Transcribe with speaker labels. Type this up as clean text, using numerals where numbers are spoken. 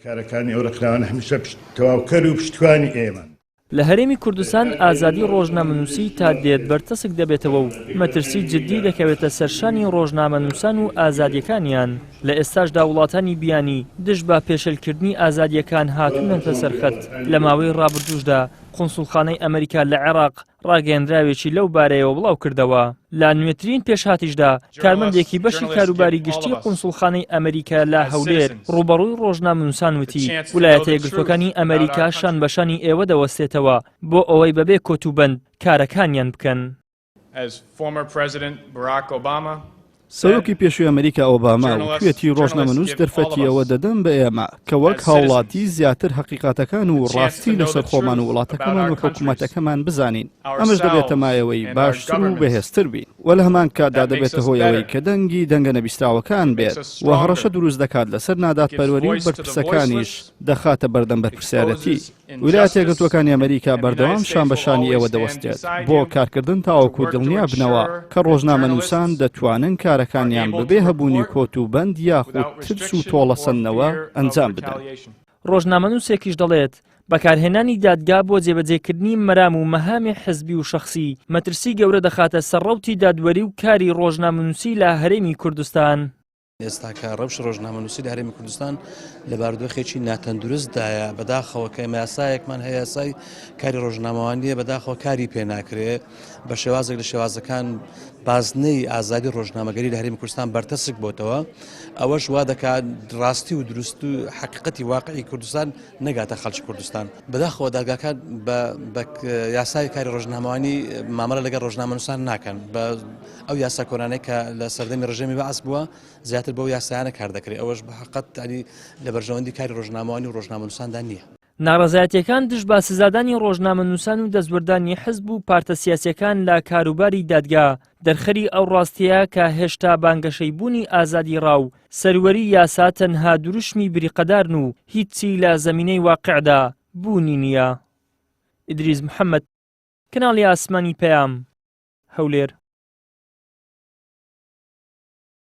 Speaker 1: کارەکانی ئەو ڕێکخراوانە هەمیشە تەواوکەر و پشتیوانی ئێمەن.
Speaker 2: لە هەرێمی کوردستان ئازادی ڕۆژنامەنووسی تا دێت بەرتەسک دەبێتەوە و مەترسی جددی دەکەوێتە سەرشانی ڕۆژنامەنووسان و ئازادیەکانیان. لە ئێستاشدا وڵاتانی بیانی دژ بە پێشەلکردنی ئازادیەکان هاتوونەتە سەرخەت. لە ماوەی ڕابردووشدا قونسوڵخانەی ئەمریکا لە عێراق ڕاگەیەندراوێکی لەو بارەیەوە بڵاو کردەوە. لا نوێترین پێشهاتیشدا کارمەندێکی بەشی کاروباری گشتی قونسوڵخانەی ئەمریکا لە هەولێر ڕوبەڕووی ڕۆژنامەنووسان وتی ویلایەتە یەکگرتووەکانی ئەمریکا شان بەشانی ئێوە دەوەستێتەوە بۆ ئەوەی بەبێ کۆتوبەند کارەکانیان بکەن.
Speaker 3: سەرۆکی پێشووی ئەمریکا ئۆباما و کوێتی ڕۆژنامەنووس دەرفەتیەوە دەدەن بە ئێمە کە وەک هاوڵاتی زیاتر حەقیقەتەکان و ڕاستی لەسەر خۆمان و وڵاتەکەمان و حکوومەتەکەمان بزانین. ئەمەش دەبێتە مایەوەی باشتر و بەهێزتر بین و لە هەمان کاتدا دەبێتە هۆی ئەوەی کە دەنگی دەنگە نەبیستراوەکان بێت و هەڕەشە دروست دەکات لەسەر ناداتپەروەری و بەرپرسەکانیش دەخاتە بەردەم بەرپرسیارەتی. ویلایەتە یەکگرتووەکانی ئەمریکا بەردەوام شان بەشانی ئێوە دەوەستێت بۆ کارکردن تاوەکو دڵنیا بنەوە کە ڕۆژنامەنووسان دەتوانن کارەکانیان بەبێ هەبوونی کۆتوبەند یاخود ترس و تۆڵەسەندنەوە ئەنجام بدەن.
Speaker 2: ڕۆژنامەنووسێکیش دەڵێت بەکارهێنانی دادگا بۆ جێبەجێکردنی مەرام و مەهامی حزبی و شەخسی مەترسی گەورە دەخاتە سەرڕەوتی دادوەری و کاری ڕۆژنامەنووسی لە هەرێمی کوردستان.
Speaker 4: ئێستا کە ڕەوش ڕۆژنامەنووسی لە هەرێمی کوردستان لە بارودۆخێکی ناتەندروستدایە بەداخەوە کە یاسایەکمان هەیە یاسای کاری ڕۆژنامەوانیە بەداخەوە کاری پێ ناکرێت بە شێوازێک لە شێوازەکان بازنەی ئازادی ڕۆژنامەگەری لە هەرێمی کوردستان بەرتەسک بۆتەوە ئەوەش وا دەکات ڕاستی و دروست و حقیقەتی واقعی کوردستان نەگاتە خەڵکی کوردستان. بەداخەوە داگاکان بە یاسای کاری ڕۆژنامەوانی مامەڵە لەگەڵ ڕۆژنامەنووسان ناکەن بە ئەو یاسا کۆرانەی کە لە سەردەمی ڕژێمی بەعەس بووە زیاتر بەو یاسایانە کار دەکرێت ئەوەش بە حقیقەت تالی لە بەرژەوەندی کاری ڕۆژنامەوانی و ڕۆژنامەنووساندا نییە.
Speaker 2: ناڕەزایەتیەکان دژ بە سزادانی ڕۆژنامەنووسان و دەستبەردانی حزب و پارتە سیاسیەکان لە کاروباری دادگا دەرخەری ئەو ڕاستیە کە هێشتا بانگەشەی بوونی ئازادی ڕاو سەروەری یاسا تەنها دروشمی بریقەدارن و هیچی لە زەمینەی واقعدا بوونی نییە. ئیدریس محەممەد، کەناڵی ئاسمانی پەیام، هەولێر.